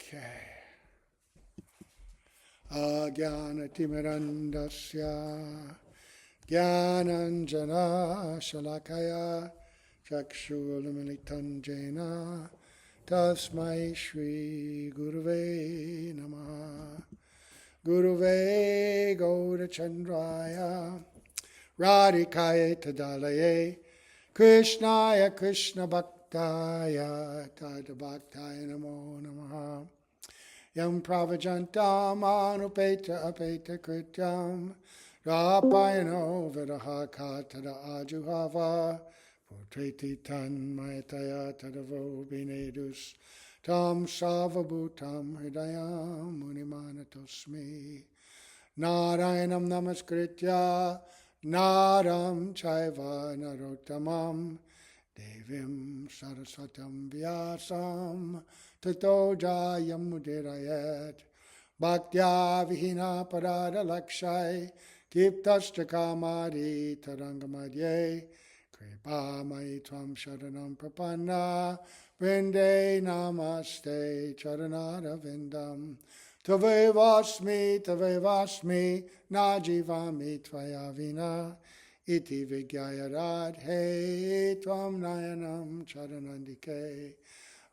Okay. Ajnanatimidandasya Jnananjana Shalakaya Chakshurmilitam Jena Tasmai Shri Guruve Namaha. Guruve Gaurachandraya Radhikaya Tadalaye Krishnaya Krishna Bhaktaya Tada Bhaktaya Namo Namaha. Yam Pravajantam Anupeta Apeta Krityam Rapayano Vidaha Katada Ajuhava Putriti Tan Maitaya Tadavo Binedus Tam Savabhutam Hridayam Munimanatosmi Narayanam Namaskritya Naram Chaiva Narottamam Devim Saraswatam Vyasam Tato Jayam Mudirayat Bhaktya Vihina Parada Lakshai Kiptashta Kamari Tarangamadye Kripa Mai Tvam Sharanam Prapanna Vrinde Namaste Charanara Vindam Tavevasmi Najivami Tvayavina Iti Vigyaya Radhe Tvam Nayanam Charanandike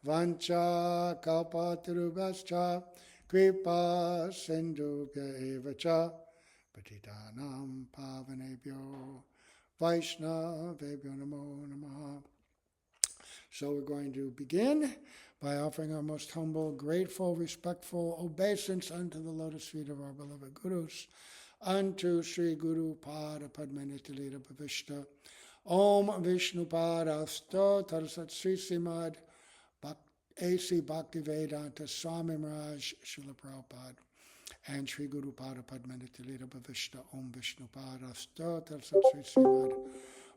Vancha Kalpatarubhascha Kripa Sindhubhya Evacha Patitanam Pavanebhyo Vaishnavebhyo Namo Namaha. So we're going to begin by offering our most humble, grateful, respectful obeisance unto the lotus feet of our beloved Gurus, unto Sri Guru Pada Padmanithalita Bhavishta, Om Vishnu Padasta Tarasat Sri Simad A.C. Bhaktivedanta Swami Maharaj Srila Prabhupada, and Sri Guru Pada Padmanithalita Bhavishta, Om Vishnu Padasta Tarasat Sri Simad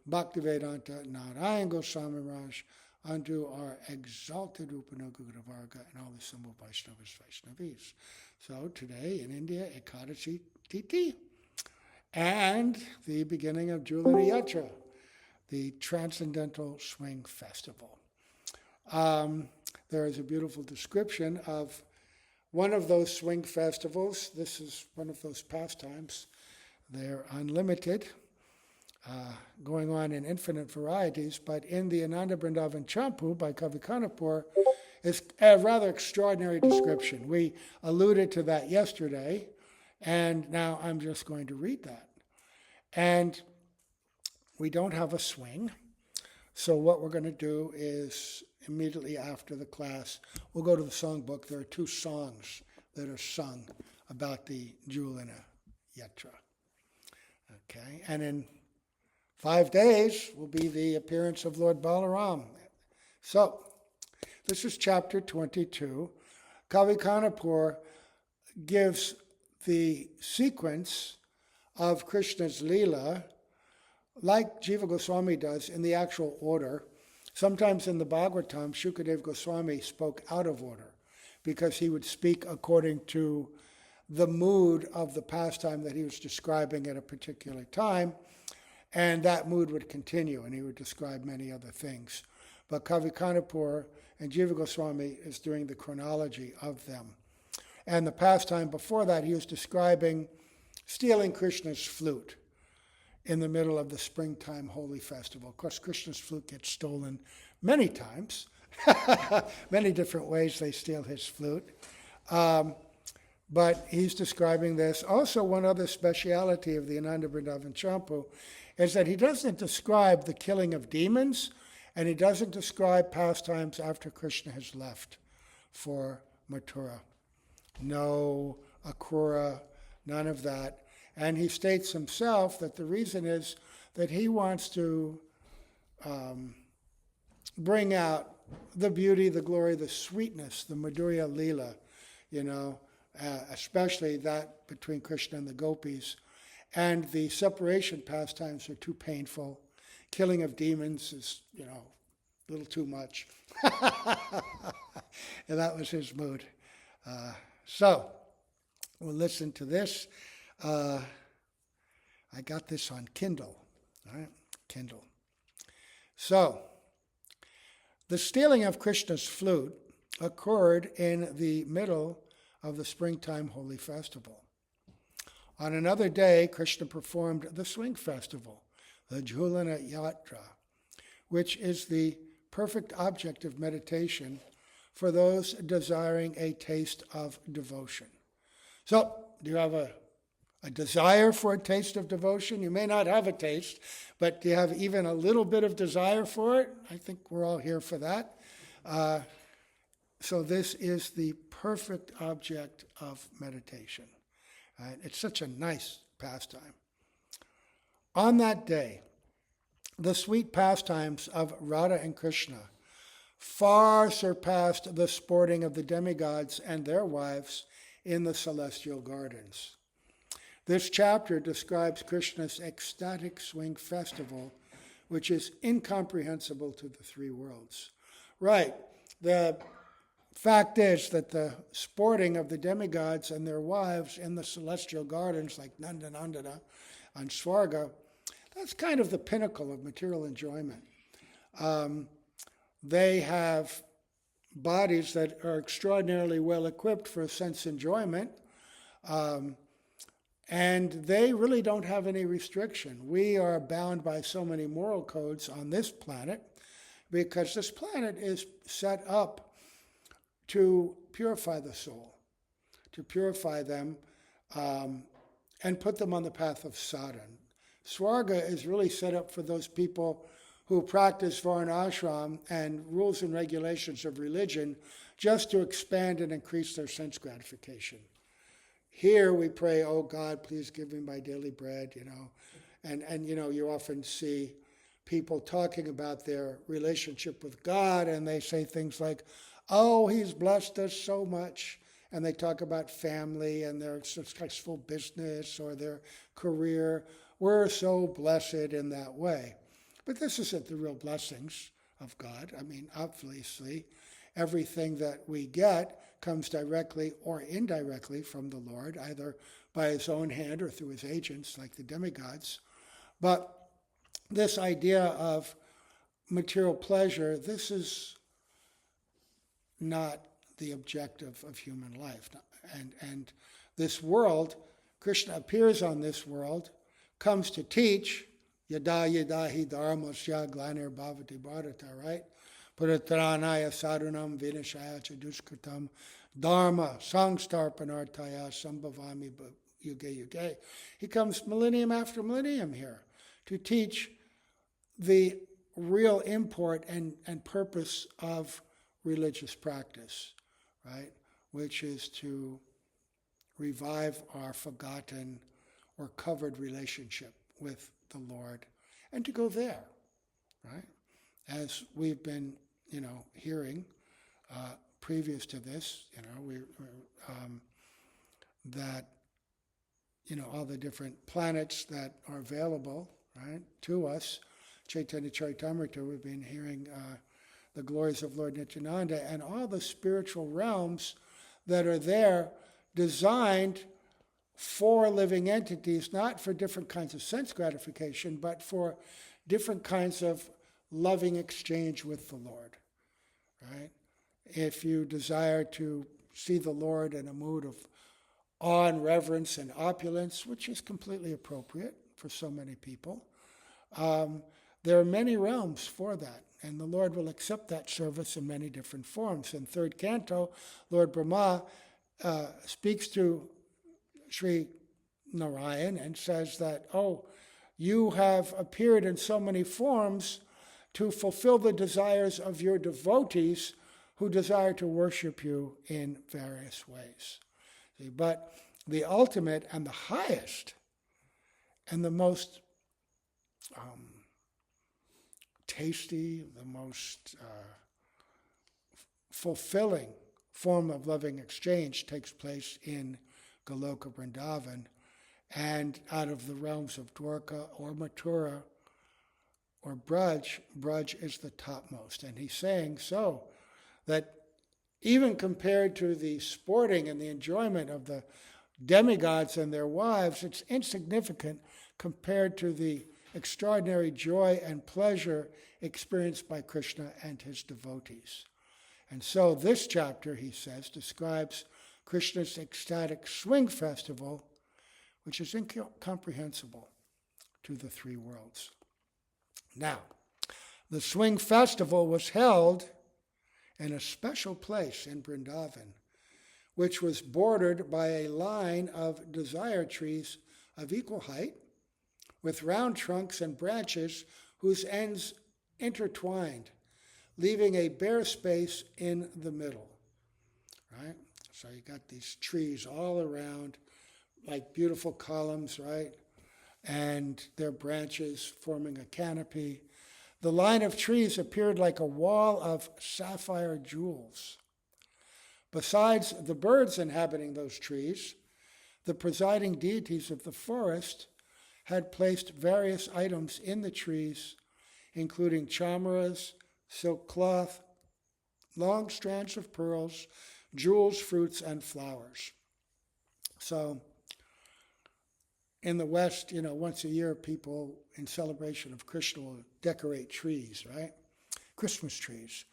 Bhaktivedanta Narayan Goswami Maharaj, unto our exalted Upanagura Varga and all the symbol Vaishnavas, Vaishnavis. So today in India, Ekadashi Titi, and the beginning of Julana Yatra, the Transcendental Swing Festival. There is a beautiful description of one of those swing festivals. This is one of those pastimes. They're unlimited, going on in infinite varieties, but in the Ananda Vrindavana Campu by Kavi Kanapur is a rather extraordinary description. We alluded to that yesterday, and now I'm just going to read that. And we don't have a swing, so what we're going to do is immediately after the class, we'll go to the songbook. There are 2 songs that are sung about the Julana Yatra. Okay, and in 5 days will be the appearance of Lord Balaram. So, this is chapter 22. Kavi Kanapur gives the sequence of Krishna's Leela, like Jiva Goswami does, in the actual order. Sometimes in the Bhagavatam, Shukadeva Goswami spoke out of order because he would speak according to the mood of the pastime that he was describing at a particular time, and that mood would continue, and he would describe many other things. But Kavi Kanapur and Jiva Goswami is doing the chronology of them. And the pastime before that, he was describing stealing Krishna's flute in the middle of the springtime holy festival. Of course, Krishna's flute gets stolen many times. Many different ways they steal his flute. But he's describing this. Also, one other speciality of the Ananda Vrindavana Campu is that he doesn't describe the killing of demons, and he doesn't describe pastimes after Krishna has left for Mathura. No Akrura, none of that. And he states himself that the reason is that he wants to bring out the beauty, the glory, the sweetness, the Madhurya Leela, especially that between Krishna and the gopis. And the separation pastimes are too painful. Killing of demons is, a little too much. And that was his mood. So, we'll listen to this. I got this on Kindle. All right, Kindle. So, the stealing of Krishna's flute occurred in the middle of the springtime holy festival. On another day, Krishna performed the swing festival, the Julana Yatra, which is the perfect object of meditation for those desiring a taste of devotion. So, do you have a desire for a taste of devotion? You may not have a taste, but do you have even a little bit of desire for it? I think we're all here for that. So this is the perfect object of meditation. It's such a nice pastime. On that day, the sweet pastimes of Radha and Krishna far surpassed the sporting of the demigods and their wives in the celestial gardens. This chapter describes Krishna's ecstatic swing festival, which is incomprehensible to the three worlds. Right, the fact is that the sporting of the demigods and their wives in the celestial gardens like Ananda and Svarga, that's kind of the pinnacle of material enjoyment. They have bodies that are extraordinarily well equipped for sense enjoyment, and they really don't have any restriction. We are bound by so many moral codes on this planet because this planet is set up to purify the soul, to purify them and put them on the path of sadhana. Svarga is really set up for those people who practice varnashram and rules and regulations of religion just to expand and increase their sense gratification. Here we pray, oh God, please give me my daily bread, and you often see people talking about their relationship with God, and they say things like, oh, he's blessed us so much, and they talk about family and their successful business or their career. We're so blessed in that way. But this isn't the real blessings of God. I mean, obviously, everything that we get comes directly or indirectly from the Lord, either by his own hand or through his agents, like the demigods. But this idea of material pleasure, this is not the objective of human life. And this world, Krishna appears on this world, comes to teach, yada yada hi dharmasya glanir bhavati bharata, right? Puratranaya sadhunam vinashaya chaduskritam dharma sangstarpanartaya sambhavami yuge yuge. He comes millennium after millennium here to teach the real import and purpose of religious practice, right? Which is to revive our forgotten or covered relationship with the Lord and to go there, right? As we've been, hearing previous to this, that, all the different planets that are available, right, to us, Chaitanya Charitamrita, we've been hearing the glories of Lord Nityananda and all the spiritual realms that are there designed for living entities, not for different kinds of sense gratification, but for different kinds of loving exchange with the Lord, right? If you desire to see the Lord in a mood of awe and reverence and opulence, which is completely appropriate for so many people, there are many realms for that, and the Lord will accept that service in many different forms. In third canto, Lord Brahma speaks to Sri Narayan and says that, oh, you have appeared in so many forms to fulfill the desires of your devotees who desire to worship you in various ways. See, but the ultimate and the highest and the most tasty, the most fulfilling form of loving exchange takes place in Goloka Vrindavan, and out of the realms of Dwarka or Mathura or Braj is the topmost. And he's saying so that even compared to the sporting and the enjoyment of the demigods and their wives, it's insignificant compared to the extraordinary joy and pleasure experienced by Krishna and his devotees. And so this chapter, he says, describes Krishna's ecstatic swing festival, which is incomprehensible to the three worlds. Now, the swing festival was held in a special place in Vrindavan, which was bordered by a line of desire trees of equal height, with round trunks and branches whose ends intertwined, leaving a bare space in the middle. Right? So you got these trees all around, like beautiful columns, right? And their branches forming a canopy. The line of trees appeared like a wall of sapphire jewels. Besides the birds inhabiting those trees, the presiding deities of the forest had placed various items in the trees, including chamaras, silk cloth, long strands of pearls, jewels, fruits, and flowers. So, in the West, once a year, people, in celebration of Krishna, will decorate trees, right? Christmas trees.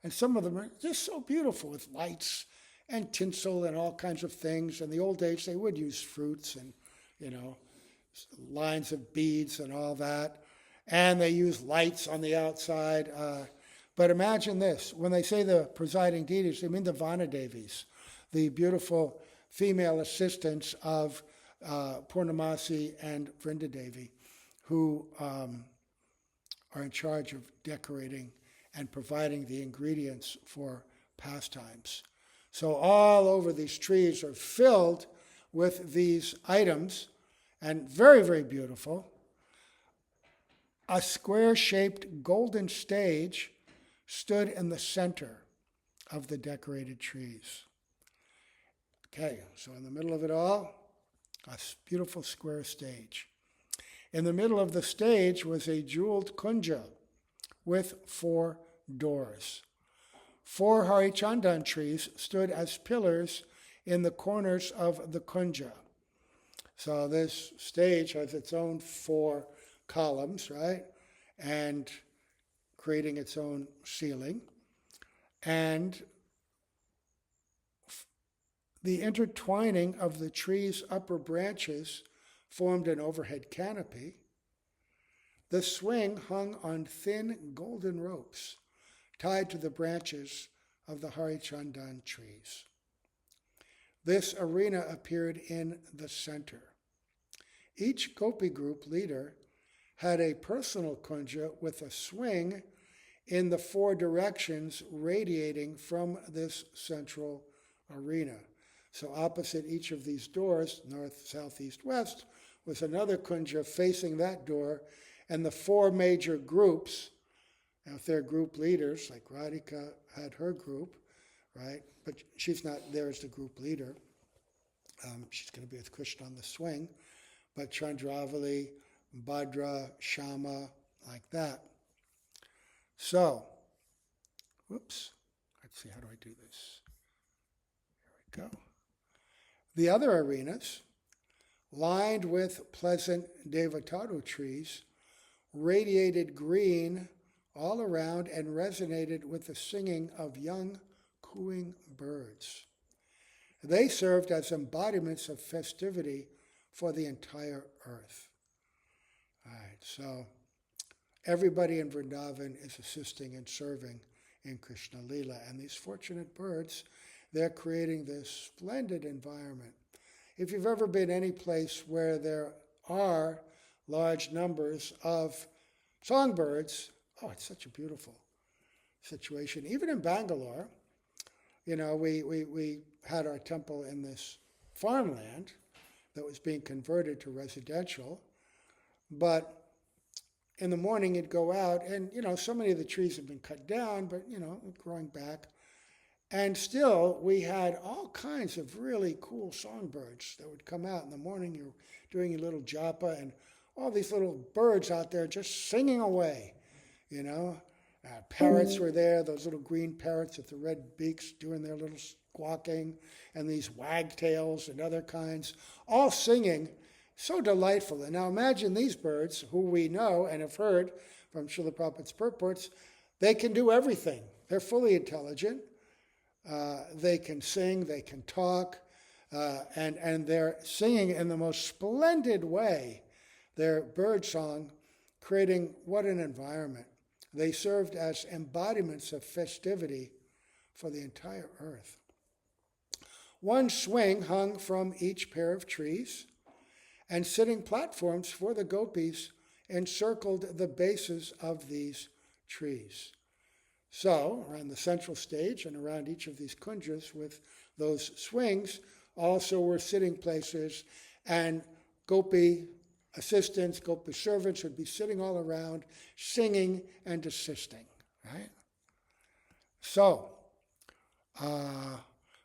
And some of them are just so beautiful with lights and tinsel and all kinds of things. In the old days, they would use fruits and, lines of beads and all that. And they use lights on the outside. But imagine this. When they say the presiding deities, they mean the Vanadevis, the beautiful female assistants of Purnamasi and Vrindadevi, who are in charge of decorating and providing the ingredients for pastimes. So all over these trees are filled with these items, and very, very beautiful. A square-shaped golden stage stood in the center of the decorated trees. Okay, so in the middle of it all, a beautiful square stage. In the middle of the stage was a jeweled kunja with 4 doors. 4 harichandan trees stood as pillars in the corners of the kunja. So this stage has its own 4 columns, right? And creating its own ceiling. And the intertwining of the tree's upper branches formed an overhead canopy. The swing hung on thin golden ropes tied to the branches of the harichandan trees. This arena appeared in the center. Each gopi group leader had a personal kunja with a swing in the 4 directions radiating from this central arena. So opposite each of these doors, north, south, east, west, was another kunja facing that door, and the 4 major groups, now if they're group leaders, like Radhika had her group, right? But she's not there as the group leader. She's going to be with Krishna on the swing. But Chandravali, Bhadra, Shama, like that. So, let's see, how do I do this? Here we go. The other arenas, lined with pleasant Devatadu trees, radiated green all around and resonated with the singing of young, cooing birds. They served as embodiments of festivity for the entire earth. All right, so everybody in Vrindavan is assisting and serving in Krishna Lila. And these fortunate birds, they're creating this splendid environment. If you've ever been any place where there are large numbers of songbirds, oh, it's such a beautiful situation. Even in Bangalore, we had our temple in this farmland that was being converted to residential. But in the morning you'd go out and, so many of the trees have been cut down, but, growing back. And still, we had all kinds of really cool songbirds that would come out in the morning. You're doing your little japa, and all these little birds out there just singing away, Parrots were there, those little green parrots with the red beaks doing their little squawking, and these wagtails and other kinds, all singing. So delightful. And now imagine these birds, who we know and have heard from Srila Prabhupada's purports, they can do everything. They're fully intelligent. They can sing, they can talk, and they're singing in the most splendid way, their bird song, creating what an environment. They served as embodiments of festivity for the entire earth. One swing hung from each pair of trees, and sitting platforms for the gopis encircled the bases of these trees. So, around the central stage and around each of these kunjas with those swings also were sitting places, and gopi assistants, gopi servants would be sitting all around, singing and assisting, right? So,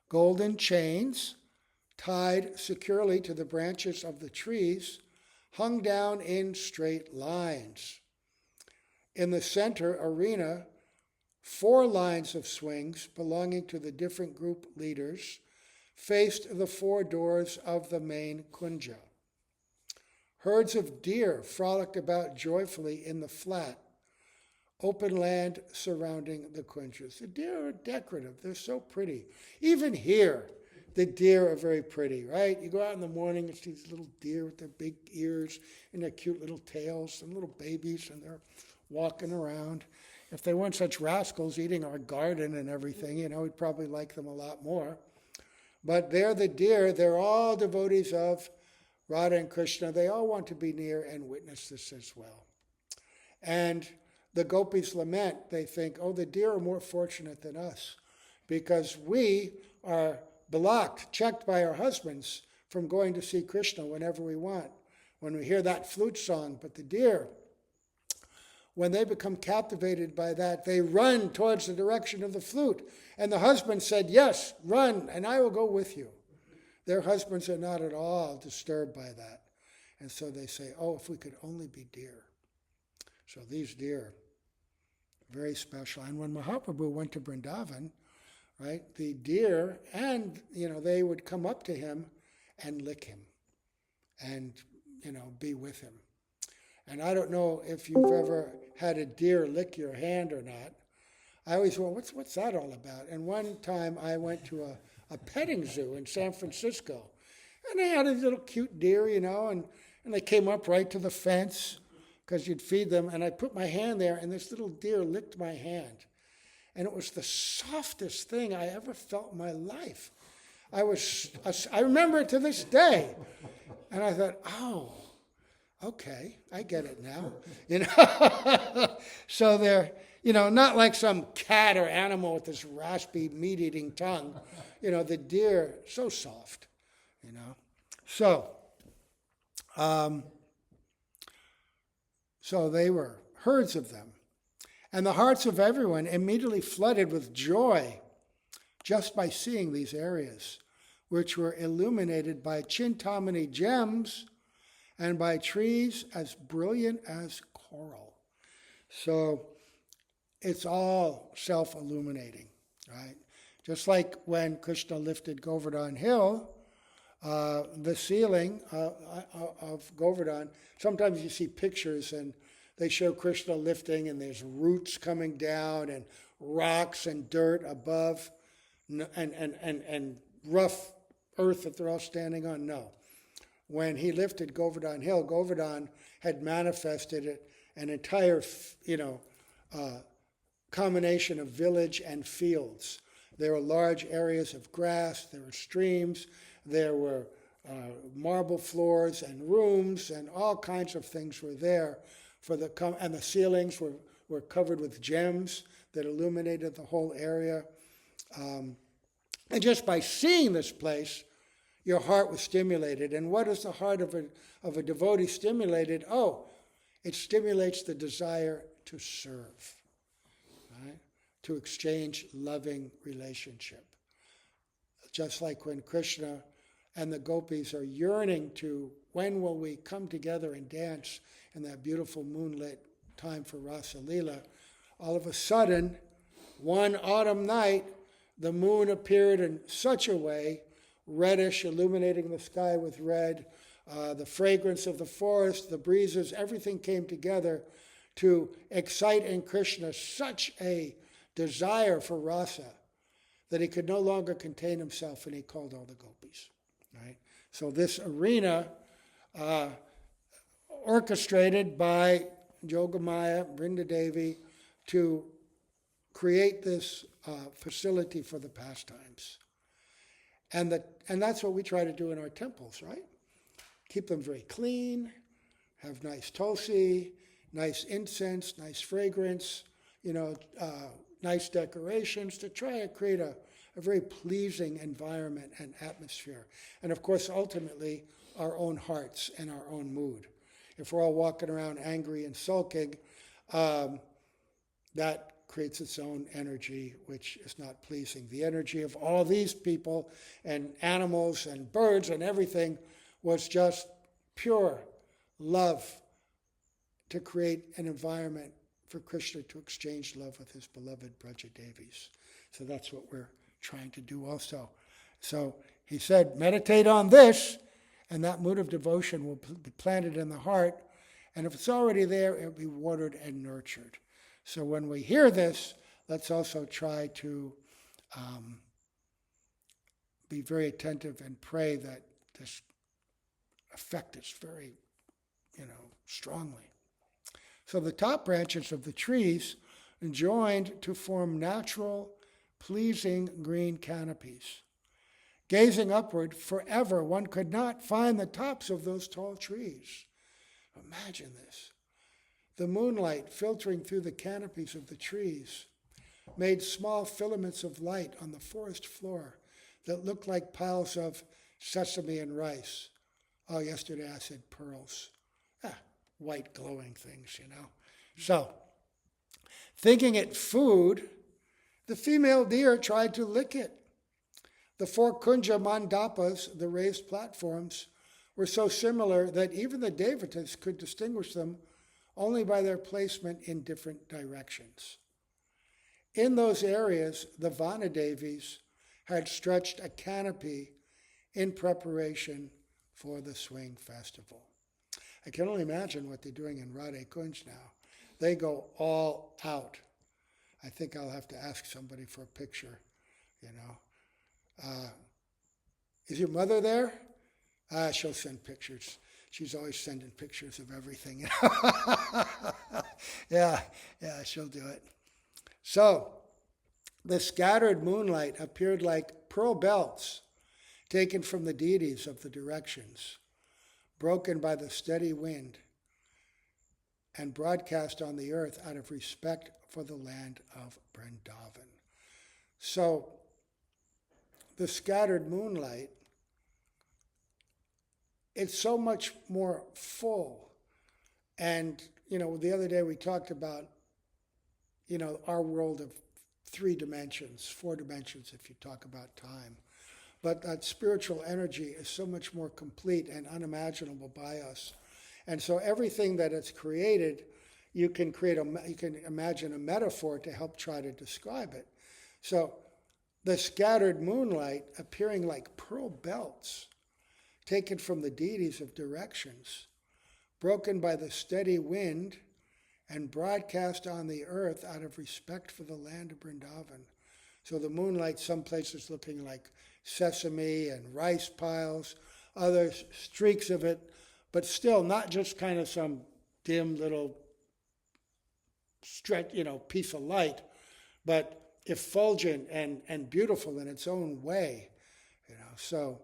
golden chains tied securely to the branches of the trees hung down in straight lines. In the center arena, 4 lines of swings belonging to the different group leaders faced the 4 doors of the main kunja. Herds of deer frolicked about joyfully in the flat, open land surrounding the kunjas. The deer are decorative. They're so pretty. Even here, the deer are very pretty, right? You go out in the morning and see these little deer with their big ears and their cute little tails and little babies, and they're walking around. If they weren't such rascals eating our garden and everything, we'd probably like them a lot more. But they're the deer. They're all devotees of Radha and Krishna. They all want to be near and witness this as well. And the gopis lament. They think, oh, the deer are more fortunate than us because we are blocked, checked by our husbands from going to see Krishna whenever we want, when we hear that flute song. But the deer, when they become captivated by that, they run towards the direction of the flute. And the husband said, yes, run, and I will go with you. Their husbands are not at all disturbed by that. And so they say, oh, if we could only be deer. So these deer, very special. And when Mahaprabhu went to Vrindavan, right, the deer, and, they would come up to him and lick him and, be with him. And I don't know if you've ever had a deer lick your hand or not. I always wonder, what's that all about? And one time I went to a petting zoo in San Francisco, and they had a little cute deer, and they came up right to the fence because you'd feed them, and I put my hand there, and this little deer licked my hand. And it was the softest thing I ever felt in my life. I remember it to this day. And I thought, oh, okay, I get it now. So they're, not like some cat or animal with this raspy, meat-eating tongue. The deer, so soft, So they were herds of them. And the hearts of everyone immediately flooded with joy just by seeing these areas, which were illuminated by Chintamani gems and by trees as brilliant as coral. So it's all self-illuminating, right? Just like when Krishna lifted Govardhan Hill, the ceiling of Govardhan, sometimes you see pictures and they show Krishna lifting and there's roots coming down and rocks and dirt above and rough earth that they're all standing on. No. When he lifted Govardhan Hill, Govardhan had manifested an entire, combination of village and fields. There were large areas of grass, there were streams, there were marble floors and rooms, and all kinds of things were there. And the ceilings were covered with gems that illuminated the whole area. And just by seeing this place, your heart was stimulated. And what is the heart of a devotee stimulated? Oh, it stimulates the desire to serve, right? To exchange loving relationship. Just like when Krishna and the gopis are yearning to, when will we come together and dance in that beautiful moonlit time for Rasa Leela, all of a sudden, one autumn night, the moon appeared in such a way, reddish, illuminating the sky with red, the fragrance of the forest, the breezes, everything came together to excite in Krishna such a desire for rasa that he could no longer contain himself, and he called all the gopis. Right? So this arena, orchestrated by Yogamaya, Vrindadevi, to create this facility for the pastimes. And that's what we try to do in our temples, right? Keep them very clean, have nice tulsi, nice incense, nice fragrance, nice decorations to try to create a very pleasing environment and atmosphere. And of course, ultimately, our own hearts and our own mood. If we're all walking around angry and sulking, that creates its own energy, which is not pleasing. The energy of all these people and animals and birds and everything was just pure love to create an environment for Krishna to exchange love with his beloved Brajadevis. So that's what we're trying to do also. So he said, meditate on this, and that mood of devotion will be planted in the heart. And if it's already there, it will be watered and nurtured. So when we hear this, let's also try to be very attentive and pray that this affect us very, strongly. So the top branches of the trees joined to form natural, pleasing green canopies. Gazing upward forever, one could not find the tops of those tall trees. Imagine this. The moonlight filtering through the canopies of the trees made small filaments of light on the forest floor that looked like piles of sesame and rice. Oh, yesterday I said pearls. White glowing things, So, thinking it food, the female deer tried to lick it. The 4 kunja mandapas, the raised platforms, were so similar that even the devatas could distinguish them only by their placement in different directions. In those areas, the Vanadevis had stretched a canopy in preparation for the swing festival. I can only imagine what they're doing in Radha Kunj now. They go all out. I think I'll have to ask somebody for a picture, Is your mother there? She'll send pictures. She's always sending pictures of everything. Yeah, she'll do it. So, the scattered moonlight appeared like pearl belts taken from the deities of the directions, broken by the steady wind, and broadcast on the earth out of respect for the land of Vrindavan. So, the scattered moonlight, it's so much more full. And, the other day we talked about, our world of 3 dimensions, 4 dimensions if you talk about time. But that spiritual energy is so much more complete and unimaginable by us. And so everything that it's created, you can imagine a metaphor to help try to describe it. So the scattered moonlight appearing like pearl belts taken from the deities of directions, broken by the steady wind and broadcast on the earth out of respect for the land of Vrindavan. So the moonlight, some places looking like sesame and rice piles, other streaks of it, but still not just kind of some dim little stretch, piece of light, but effulgent and beautiful in its own way. So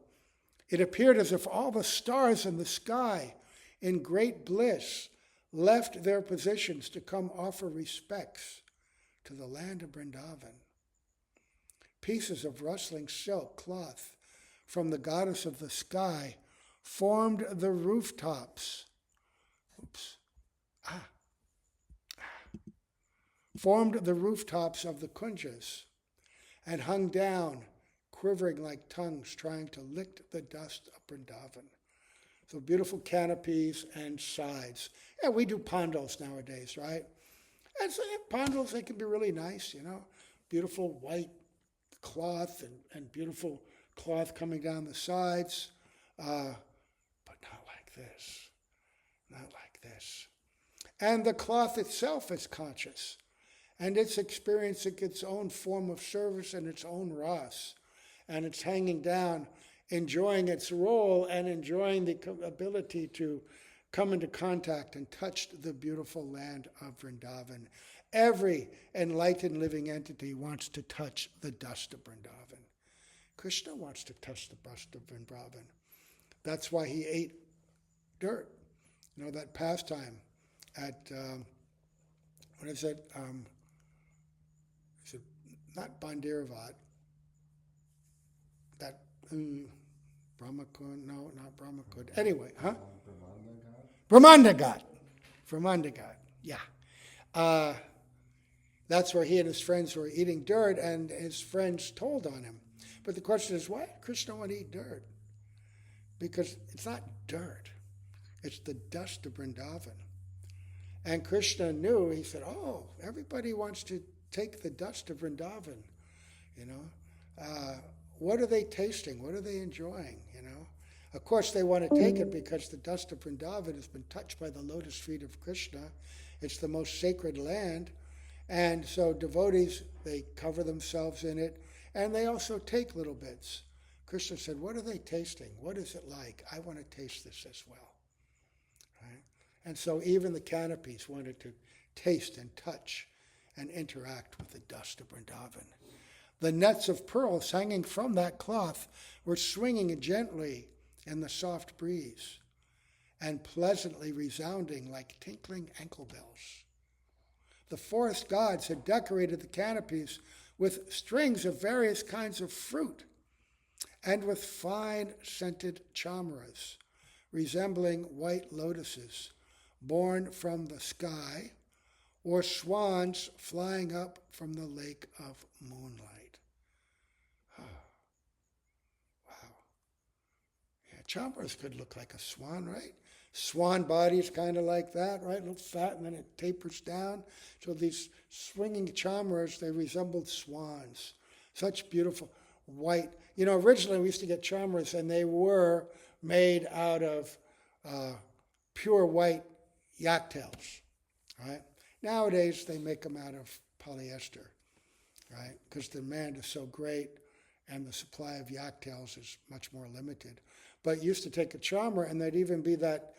it appeared as if all the stars in the sky, in great bliss, left their positions to come offer respects to the land of Vrindavan. Pieces of rustling silk cloth from the goddess of the sky formed the rooftops. Formed the rooftops of the kunjas and hung down, quivering like tongues trying to lick the dust of Vrindavan. So beautiful canopies and sides. Yeah, we do pandals nowadays, right? And so pandals, they can be really nice, beautiful white cloth and beautiful cloth coming down the sides, but not like this. Not like this. And the cloth itself is conscious And it's experiencing its own form of service and its own ras. And it's hanging down, enjoying its role and enjoying the ability to come into contact and touch the beautiful land of Vrindavan. Every enlightened living entity wants to touch the dust of Vrindavan. Krishna wants to touch the dust of Vrindavan. That's why he ate dirt. You know, that pastime at, what is it? Is it not Bandiravat? That, Brahmakund? No, not Brahmakund. Anyway, huh? Brahmandagat. Brahmandagat, yeah. That's where he and his friends were eating dirt, and his friends told on him. But the question is, why did Krishna want to eat dirt? Because it's not dirt. It's the dust of Vrindavan. And Krishna knew, he said, oh, everybody wants to take the dust of Vrindavan, you know. What are they tasting? What are they enjoying, you know? Of course, they want to take it because the dust of Vrindavan has been touched by the lotus feet of Krishna. It's the most sacred land. And so devotees, they cover themselves in it, and they also take little bits. Krishna said, what are they tasting? What is it like? I want to taste this as well. Right? And so even the canopies wanted to taste and touch and interact with the dust of Vrindavan. The nets of pearls hanging from that cloth were swinging gently in the soft breeze and pleasantly resounding like tinkling ankle bells. The forest gods had decorated the canopies with strings of various kinds of fruit and with fine scented chamaras, resembling white lotuses born from the sky or swans flying up from the lake of moonlight. Oh, wow. Yeah, chamaras could look like a swan, right? Swan body is kind of like that, right? A little fat, and then it tapers down. So these swinging chamaras, they resembled swans. Such beautiful white. You know, originally we used to get chamaras, and they were made out of pure white yak tails, right? Nowadays, they make them out of polyester, right? Because the demand is so great, and the supply of yak tails is much more limited. But you used to take a chamara, and there'd even be that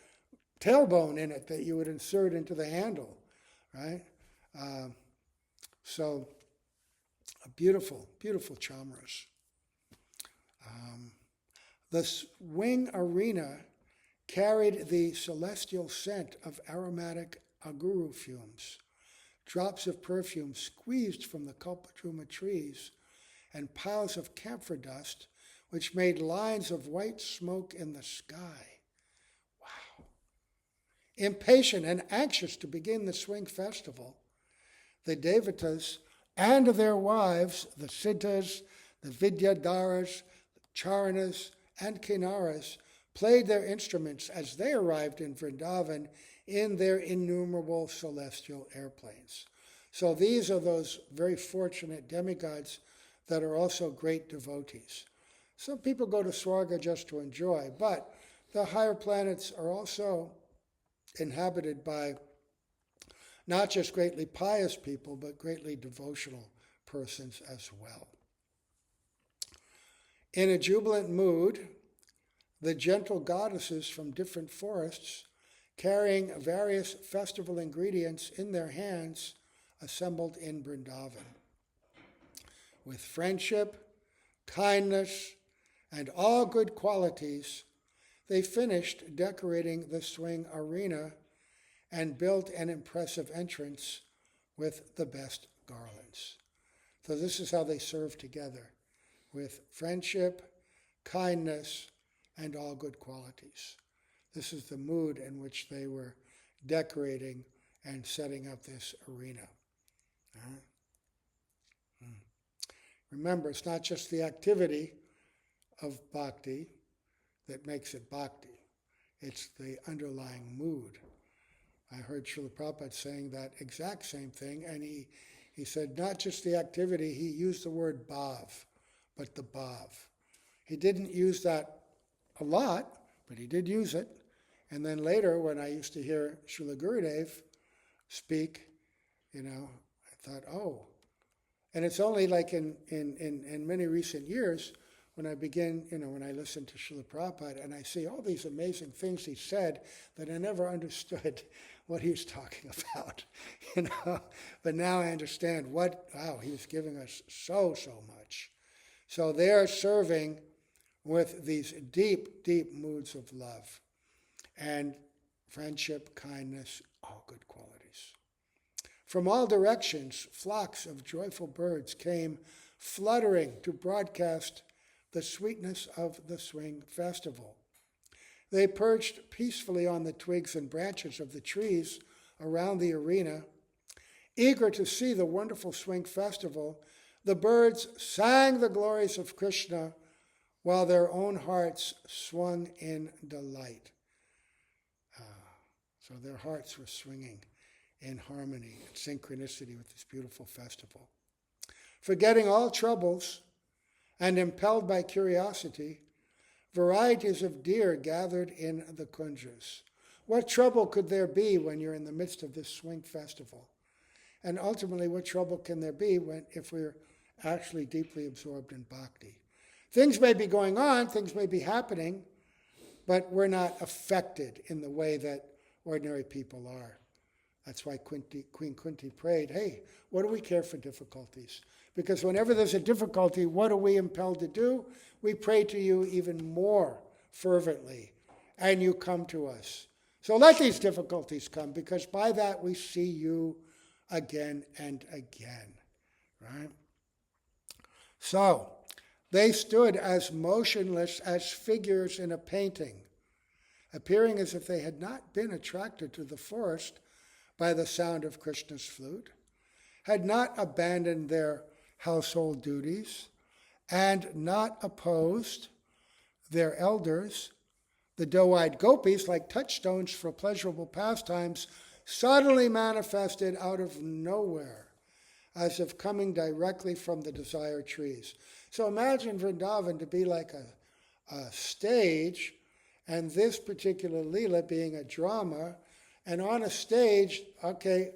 tailbone in it that you would insert into the handle, right? So, a beautiful, beautiful chamaras. The swing arena carried the celestial scent of aromatic aguru fumes, drops of perfume squeezed from the kalpadruma trees, and piles of camphor dust, which made lines of white smoke in the sky. Wow. Impatient and anxious to begin the swing festival, the Devatas and their wives, the Siddhas, the Vidyadharas, Charanas, and Kinnaras, played their instruments as they arrived in Vrindavan in their innumerable celestial airplanes. So these are those very fortunate demigods that are also great devotees. Some people go to Swarga just to enjoy, but the higher planets are also inhabited by not just greatly pious people, but greatly devotional persons as well. In a jubilant mood, the gentle goddesses from different forests, carrying various festival ingredients in their hands, assembled in Vrindavan. With friendship, kindness, and all good qualities, they finished decorating the swing arena and built an impressive entrance with the best garlands. So this is how they served together, with friendship, kindness, and all good qualities. This is the mood in which they were decorating and setting up this arena. Remember, it's not just the activity of bhakti that makes it bhakti. It's the underlying mood. I heard Srila Prabhupada saying that exact same thing, and he said not just the activity, he used the word bhav, but the bhav. He didn't use that a lot, but he did use it. And then later, when I used to hear Srila Gurudev speak, I I thought, oh. And it's only like in many recent years when I begin, when I listen to Srila Prabhupada and I see all these amazing things he said that I never understood what he was talking about, But now I understand he was giving us so much. So they're serving with these deep, deep moods of love and friendship, kindness, all good qualities. From all directions, flocks of joyful birds came fluttering to broadcast the sweetness of the swing festival. They perched peacefully on the twigs and branches of the trees around the arena. Eager to see the wonderful swing festival, the birds sang the glories of Krishna while their own hearts swung in delight. So their hearts were swinging in harmony and synchronicity with this beautiful festival. Forgetting all troubles and impelled by curiosity, varieties of deer gathered in the kunjas. What trouble could there be when you're in the midst of this swing festival? And ultimately, what trouble can there be if we're actually deeply absorbed in bhakti? Things may be going on, things may be happening, but we're not affected in the way that ordinary people are. That's why Queen Kunti prayed, hey, what do we care for difficulties? Because whenever there's a difficulty, what are we impelled to do? We pray to you even more fervently, and you come to us. So let these difficulties come, because by that we see you again and again, right? So they stood as motionless as figures in a painting, appearing as if they had not been attracted to the forest by the sound of Krishna's flute, had not abandoned their household duties, and not opposed their elders. The doe-eyed gopis, like touchstones for pleasurable pastimes, suddenly manifested out of nowhere, as if coming directly from the desired trees. So imagine Vrindavan to be like a stage, and this particular Leela being a drama, and on a stage, okay,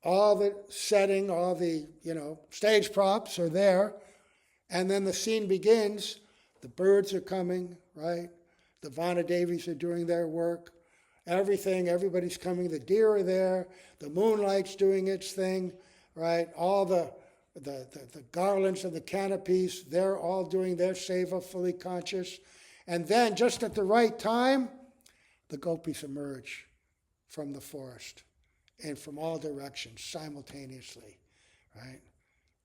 all the setting, all the, stage props are there, and then the scene begins. The birds are coming, right? The Vanadevis are doing their work. Everybody's coming. The deer are there. The moonlight's doing its thing, right? All the garlands and the canopies, they're all doing their seva, fully conscious. And then, just at the right time, the gopis emerge from the forest and from all directions simultaneously, right?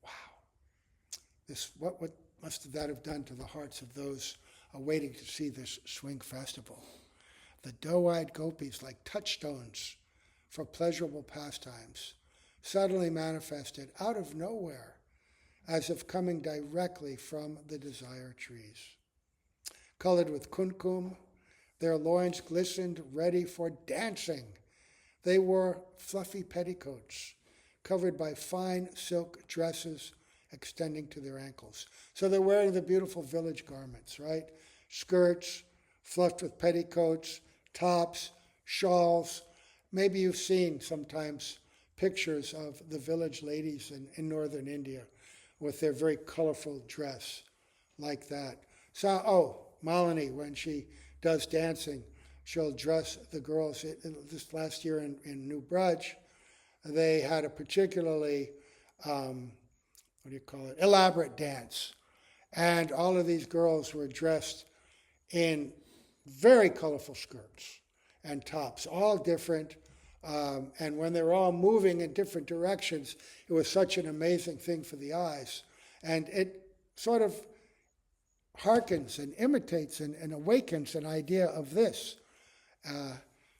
Wow. What must that have done to the hearts of those awaiting to see this swing festival? The doe-eyed gopis, like touchstones for pleasurable pastimes, suddenly manifested out of nowhere, as if coming directly from the desired trees. Colored with kumkum, their loins glistened, ready for dancing. They wore fluffy petticoats, covered by fine silk dresses extending to their ankles. So they're wearing the beautiful village garments, right? Skirts, fluffed with petticoats, tops, shawls. Maybe you've seen sometimes pictures of the village ladies in northern India with their very colorful dress like that. So, Malini, when she does dancing, she'll dress the girls. This last year in New Braj, they had a particularly, elaborate dance. And all of these girls were dressed in very colorful skirts and tops, all different. And when they were all moving in different directions, it was such an amazing thing for the eyes. And it sort of harkens and imitates and awakens an idea of this.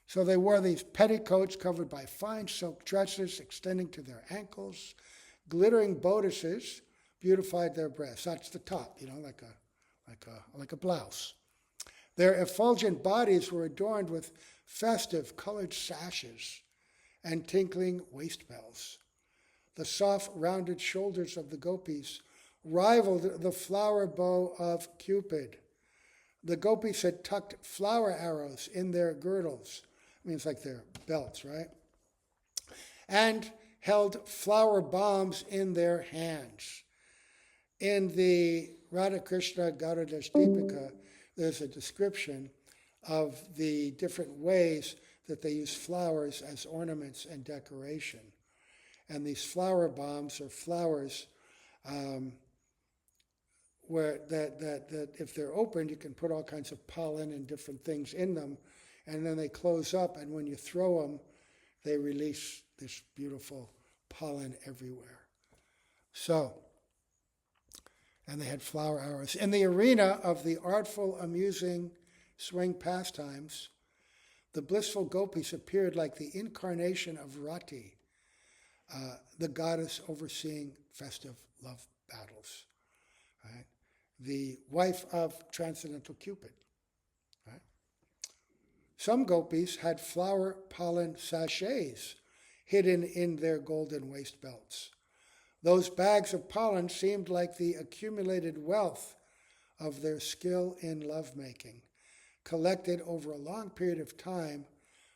So they wore these petticoats covered by fine silk dresses extending to their ankles. Glittering bodices beautified their breasts. That's the top, like a blouse. Their effulgent bodies were adorned with festive colored sashes and tinkling waist bells. The soft, rounded shoulders of the gopis rivaled the flower bow of Cupid. The gopis had tucked flower arrows in their girdles. I mean, it's like their belts, right? And held flower bombs in their hands. In the Radha Krishna Gaudadashdipika, there's a description of the different ways that they use flowers as ornaments and decoration. And these flower bombs are flowers where that if they're opened, you can put all kinds of pollen and different things in them, and then they close up, and when you throw them, they release this beautiful pollen everywhere. So, and they had flower arrows. In the arena of the artful, amusing swing pastimes, the blissful gopis appeared like the incarnation of Rati, the goddess overseeing festive love battles, right? The wife of transcendental Cupid. Right? Some gopis had flower pollen sachets hidden in their golden waist belts. Those bags of pollen seemed like the accumulated wealth of their skill in lovemaking, collected over a long period of time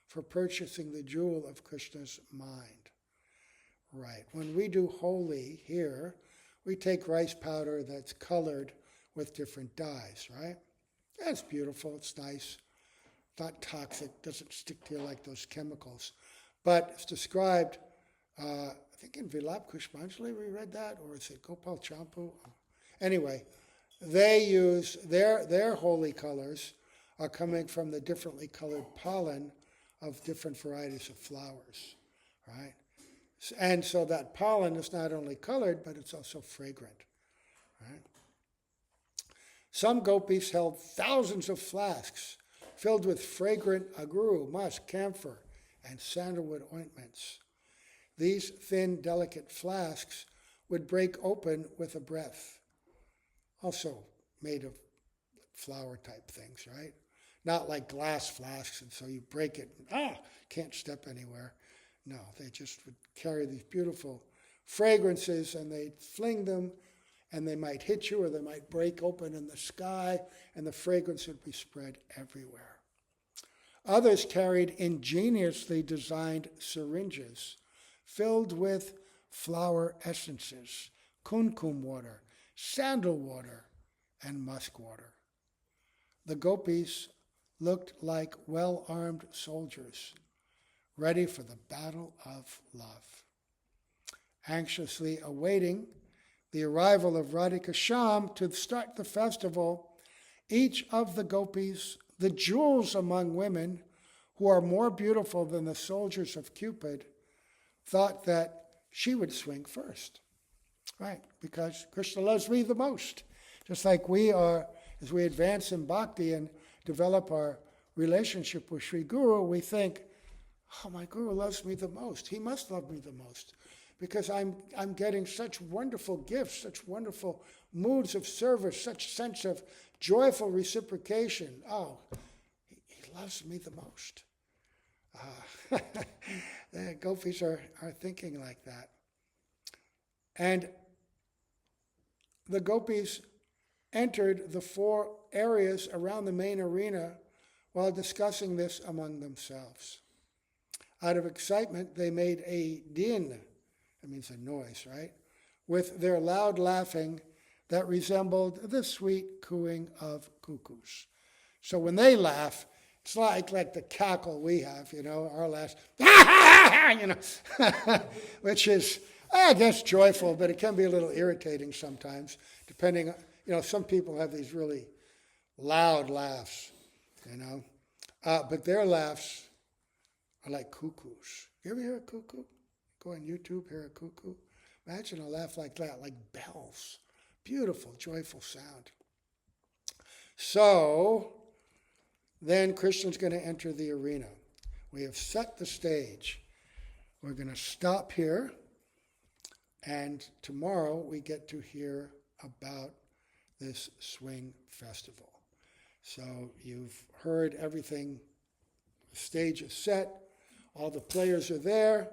for purchasing the jewel of Krishna's mind. Right. When we do holy here, we take rice powder that's colored with different dyes, right? That's beautiful, it's nice, not toxic, doesn't stick to you like those chemicals. But it's described, I think in Vilap Kushmanjali we read that, or is it Gopal Campu? Anyway, they use, their holy colors are coming from the differently colored pollen of different varieties of flowers, right? And so that pollen is not only colored, but it's also fragrant, right? Some gopis held thousands of flasks filled with fragrant aguru, musk, camphor, and sandalwood ointments. These thin, delicate flasks would break open with a breath, also made of flower-type things, right? Not like glass flasks, and so you break it, and, can't step anywhere. No, they just would carry these beautiful fragrances, and they'd fling them, and they might hit you, or they might break open in the sky, and the fragrance would be spread everywhere. Others carried ingeniously designed syringes filled with flower essences, kumkum water, sandal water, and musk water. The gopis looked like well-armed soldiers, ready for the battle of love. Anxiously awaiting the arrival of Radhika Sham to start the festival, each of the gopis, the jewels among women, who are more beautiful than the soldiers of Cupid, thought that she would swing first, right? Because Krishna loves me the most. Just like we are, as we advance in bhakti and develop our relationship with Sri Guru, we think, oh, my Guru loves me the most. He must love me the most because I'm getting such wonderful gifts, such wonderful moods of service, such sense of joyful reciprocation. Oh, he loves me the most. The gopis are thinking like that. And the gopis entered the 4 areas around the main arena while discussing this among themselves. Out of excitement, they made a din, that means a noise, right, with their loud laughing that resembled the sweet cooing of cuckoos. So when they laugh, it's like the cackle we have, our laugh, which is, I guess, joyful, but it can be a little irritating sometimes, depending, some people have these really loud laughs, but their laughs are like cuckoos. You ever hear a cuckoo? Go on YouTube, hear a cuckoo. Imagine a laugh like that, like bells. Beautiful, joyful sound. So, then Krishna's going to enter the arena. We have set the stage. We're going to stop here, and tomorrow we get to hear about this swing festival. So you've heard everything. The stage is set. All the players are there,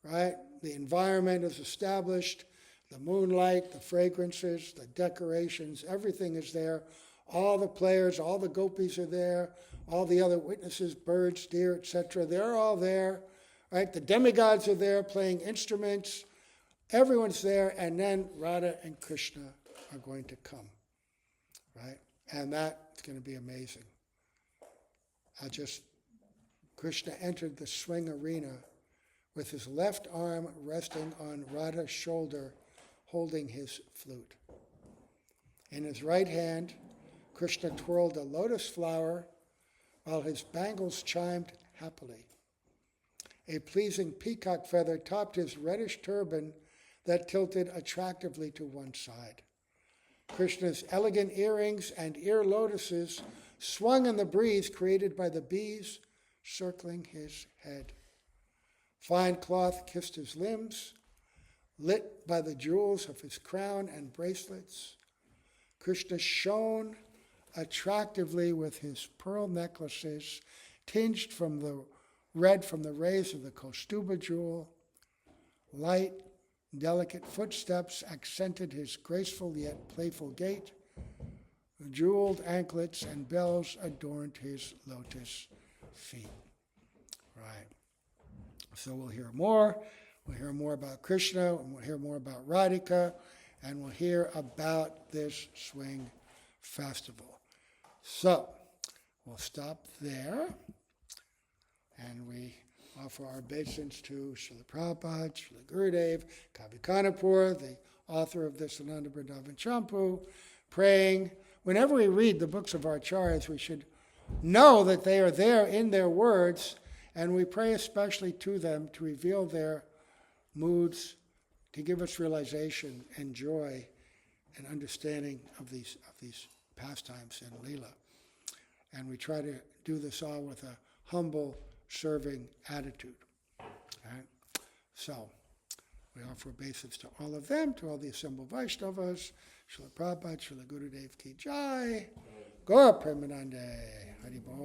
right? The environment is established. The moonlight, the fragrances, the decorations, everything is there. All the players, all the gopis are there. All the other witnesses, birds, deer, etc., they're all there, right? The demigods are there playing instruments. Everyone's there, and then Radha and Krishna are going to come, right? And that's going to be amazing. Krishna entered the swing arena with his left arm resting on Radha's shoulder, holding his flute. In his right hand, Krishna twirled a lotus flower while his bangles chimed happily. A pleasing peacock feather topped his reddish turban that tilted attractively to one side. Krishna's elegant earrings and ear lotuses swung in the breeze created by the bees circling his head. Fine cloth kissed his limbs, lit by the jewels of his crown and bracelets. Krishna shone attractively with his pearl necklaces, tinged from the red from the rays of the Kaustuba jewel. Light, delicate footsteps accented his graceful yet playful gait. The jeweled anklets and bells adorned his lotus feet. Right. So we'll hear more. We'll hear more about Krishna, and we'll hear more about Radhika, and we'll hear about this swing festival. So we'll stop there, and we offer our obeisance to Srila Prabhupada, Srila Gurudev, Kavi Kanapur, the author of this Ananda Vrindavana Campu, praying. Whenever we read the books of our acharyas, we should know that they are there in their words, and we pray especially to them to reveal their moods, to give us realization and joy and understanding of these pastimes and Leela. And we try to do this all with a humble, serving attitude. Right? So, we offer obeisance to all of them, to all the assembled Vaishnavas, Srila Prabhupada, Srila Gurudev Ki Jai, Gaura Premanande, Hari Bol.